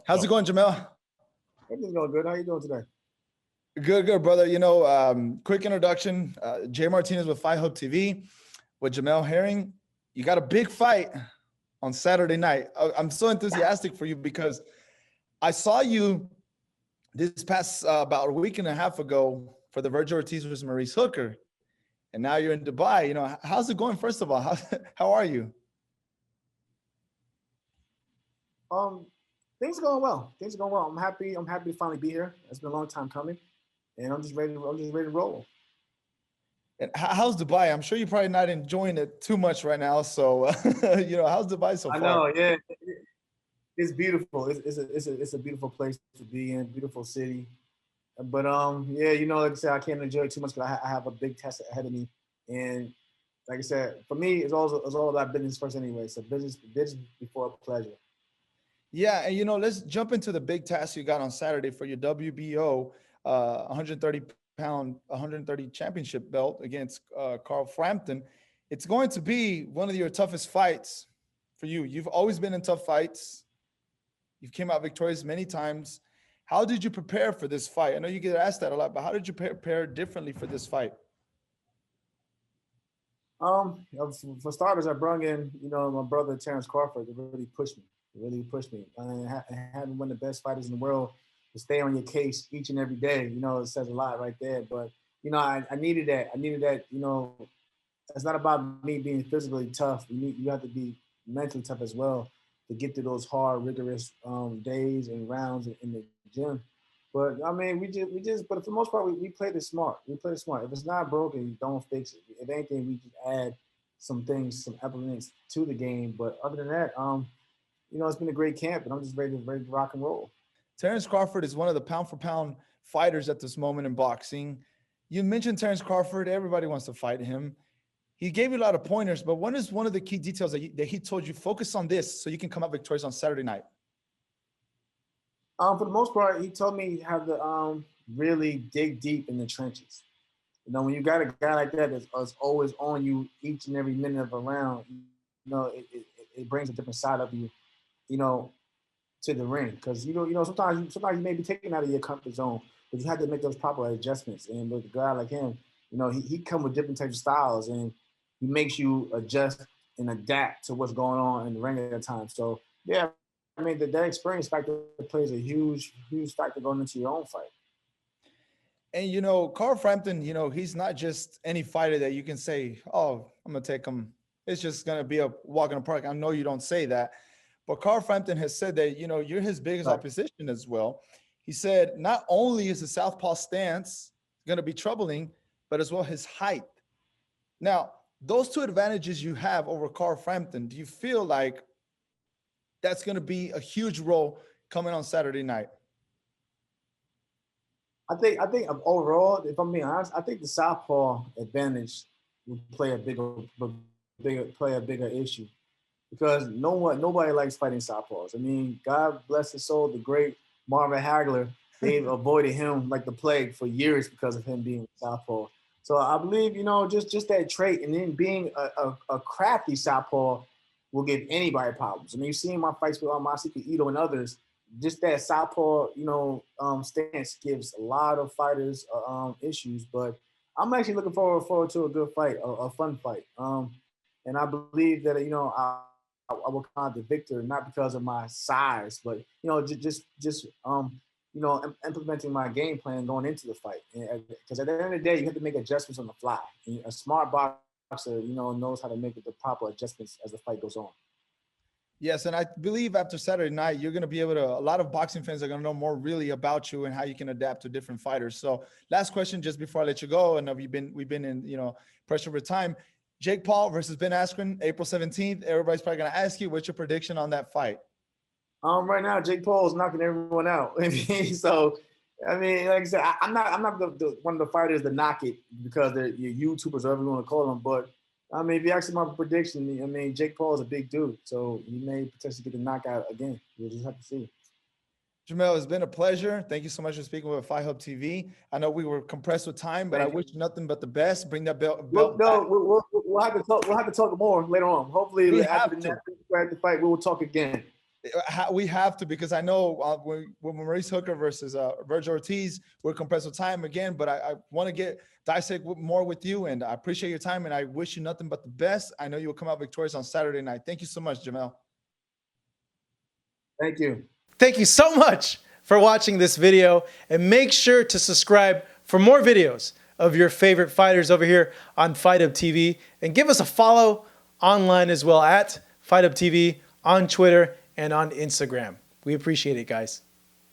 How's it going, Jamel? Everything's going good. How you doing today? Good, brother. Quick introduction. Jahir Martinez with Fight Hub TV with Jamel Herring. You got a big fight on Saturday night. I'm so enthusiastic for you because I saw you this past about a week and a half ago for the Virgil Ortiz versus Maurice Hooker, and now you're in Dubai. How's it going? First of all, how are you? Um, Things are going well. Things are going well. I'm happy. I'm happy to finally be here. It's been a long time coming, and I'm just ready. I'm just ready to roll. And how's Dubai? I'm sure you're probably not enjoying it too much right now. So, how's Dubai so I far? know. Yeah, it's beautiful. It's a beautiful place to be in. Beautiful city. But yeah, like I said, I can't enjoy it too much because I have a big test ahead of me, and like I said, for me, it's all about business first anyway. So business before pleasure. Yeah, and let's jump into the big task you got on Saturday for your WBO 130 championship belt against Carl Frampton. It's going to be one of your toughest fights for you. You've always been in tough fights. You've came out victorious many times. How did you prepare for this fight? I know you get asked that a lot, but how did you prepare differently for this fight? For starters, I brought in, my brother Terence Crawford to really push me. It really pushed me. And having one of the best fighters in the world to stay on your case each and every day, it says a lot right there. But I needed that. I needed that. It's not about me being physically tough. You have to be mentally tough as well to get through those hard, rigorous days and rounds in the gym. But I mean, but for the most part, we played it smart. We played it smart. If it's not broken, don't fix it. If anything, we just add some things, some elements to the game. But other than that, it's been a great camp, and I'm just ready to rock and roll. Terence Crawford is one of the pound for pound fighters at this moment in boxing. You mentioned Terence Crawford. Everybody wants to fight him. He gave you a lot of pointers, but what is one of the key details that he told you, focus on this so you can come out victorious on Saturday night? For the most part, he told me how to really dig deep in the trenches. When you got a guy like that that's always on you each and every minute of a round, it brings a different side of you, to the ring. Because sometimes you may be taken out of your comfort zone, but you have to make those proper adjustments. And with a guy like him, he come with different types of styles, and he makes you adjust and adapt to what's going on in the ring at the time. So yeah, I mean that experience factor plays a huge factor going into your own fight. And Carl Frampton, he's not just any fighter that you can say, oh, I'm gonna take him. It's just gonna be a walk in the park. I know you don't say that, but Carl Frampton has said that you're his biggest opposition as well. He said not only is the southpaw stance gonna be troubling, but as well his height. Now, those two advantages you have over Carl Frampton, do you feel like that's going to be a huge role coming on Saturday night? I think overall, if I'm being honest, I think the southpaw advantage will play a bigger issue because nobody likes fighting southpaws. I mean, God bless his soul, the great Marvin Hagler, they've avoided him like the plague for years because of him being southpaw. So I believe, just that trait, and then being a crafty southpaw will give anybody problems. I mean, you've seen my fights with Masaki Ito and others. Just that southpaw, stance gives a lot of fighters issues. But I'm actually looking forward to a good fight, a fun fight. And I believe that I will come out the victor not because of my size, but implementing my game plan going into the fight. Because at the end of the day, you have to make adjustments on the fly. And a smart boxer, knows how to make the proper adjustments as the fight goes on. Yes, and I believe after Saturday night, you're going to be able to, a lot of boxing fans are going to know more really about you and how you can adapt to different fighters. So last question, just before I let you go, and we've been in, pressure for time. Jake Paul versus Ben Askren, April 17th. Everybody's probably going to ask you, what's your prediction on that fight? Right now, Jake Paul is knocking everyone out. So, I mean, like I said, I'm not the one of the fighters that knock it because they're YouTubers or whatever you want to call them. But I mean, if you ask me my prediction, I mean, Jake Paul is a big dude, so he may potentially get the knockout again. We'll just have to see. Jamel, it's been a pleasure. Thank you so much for speaking with Fight Hub TV. I know we were compressed with time, but I wish you nothing but the best. Bring that belt back. We'll have to talk. We'll have to talk more later on. Hopefully, We after have to. the fight, we will talk again. We have to, because I know when Maurice Hooker versus Virgil Ortiz, we're compressed with time again, but I want to dissect more with you, and I appreciate your time, and I wish you nothing but the best. I know you will come out victorious on Saturday night. Thank you so much, Jamel. Thank you. Thank you so much for watching this video, and make sure to subscribe for more videos of your favorite fighters over here on Fight Hub TV, and give us a follow online as well at Fight Hub TV on Twitter and on Instagram. We appreciate it, guys.